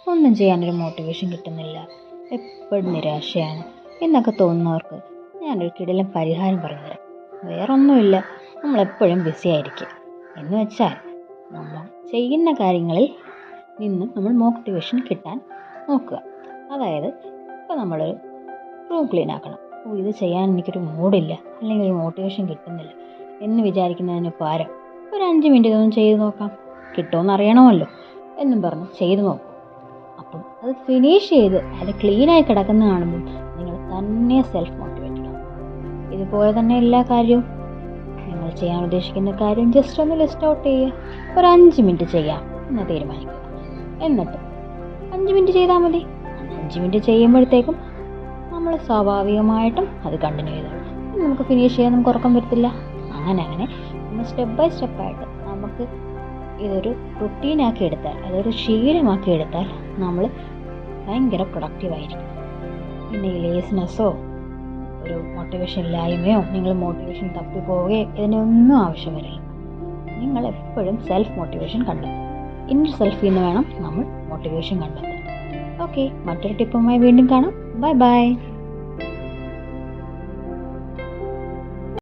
ഒന്നും ചെയ്യാനൊരു മോട്ടിവേഷൻ കിട്ടുന്നില്ല, എപ്പോഴും നിരാശയാണ് എന്നൊക്കെ തോന്നുന്നവർക്ക് ഞാനൊരു കിടിലൻ പരിഹാരം പറഞ്ഞുതരാം. വേറൊന്നുമില്ല, നമ്മളെപ്പോഴും ബിസി ആയിരിക്കും എന്ന് വെച്ചാൽ നമ്മൾ ചെയ്യുന്ന കാര്യങ്ങളിൽ നിന്ന് നമ്മൾ മോട്ടിവേഷൻ കിട്ടാൻ നോക്കുക. അതായത് ഇപ്പോൾ നമ്മളൊരു റൂം ക്ലീൻ ആക്കണം, ഇത് ചെയ്യാൻ എനിക്കൊരു മൂഡില്ല അല്ലെങ്കിൽ ഒരു മോട്ടിവേഷൻ കിട്ടുന്നില്ല എന്ന് വിചാരിക്കുന്നതിന് പകരം ഒരു 5 മിനിറ്റ് ഇതൊന്നും ചെയ്ത് നോക്കാം, കിട്ടുമെന്ന് അറിയണമല്ലോ എന്നും പറഞ്ഞ് ചെയ്ത് നോക്കും. അപ്പം അത് ഫിനിഷ് ചെയ്ത് അത് ക്ലീനായി കിടക്കുന്ന കാണുമ്പോൾ നിങ്ങൾ തന്നെ സെൽഫ് മോട്ടിവേറ്റഡ് ആവും. ഇതുപോലെ തന്നെ എല്ലാ കാര്യവും നിങ്ങൾ ചെയ്യാൻ ഉദ്ദേശിക്കുന്ന കാര്യം ജസ്റ്റ് ഒന്ന് ലിസ്റ്റ് ഔട്ട് ചെയ്യുക. ഒരു 5 മിനിറ്റ് ചെയ്യാം എന്ന് തീരുമാനിക്കുക. എന്നിട്ട് 5 മിനിറ്റ് ചെയ്താൽ മതി. 5 മിനിറ്റ് ചെയ്യുമ്പോഴത്തേക്കും നമ്മൾ സ്വാഭാവികമായിട്ടും അത് കണ്ടിന്യൂ ചെയ്തോളൂ. നമുക്ക് ഫിനിഷ് ചെയ്യാൻ നമുക്ക് ഉറക്കം വരത്തില്ല. അങ്ങനെ നമ്മൾ സ്റ്റെപ്പ് ബൈ സ്റ്റെപ്പായിട്ട് നമുക്ക് ഇതൊരു റുട്ടീനാക്കി എടുത്താൽ, അതൊരു ശീലമാക്കി എടുത്താൽ നമ്മൾ ഭയങ്കര പ്രൊഡക്റ്റീവായിരിക്കും. പിന്നെ ഈ ലേസിനെസ്സോ ഒരു മോട്ടിവേഷൻ ഇല്ലായ്മയോ നിങ്ങൾ മോട്ടിവേഷൻ തപ്പിപ്പോവുകയോ ഇതിനൊന്നും ആവശ്യം വരില്ല. നിങ്ങൾ എപ്പോഴും സെൽഫ് മോട്ടിവേഷൻ കണ്ടെത്തും. ഇന്നർ സെൽഫിൽ നിന്ന് വേണം നമ്മൾ മോട്ടിവേഷൻ കണ്ടെത്താൻ. ഓക്കെ, മറ്റൊരു ടിപ്പുമായി വീണ്ടും കാണാം. Bye bye.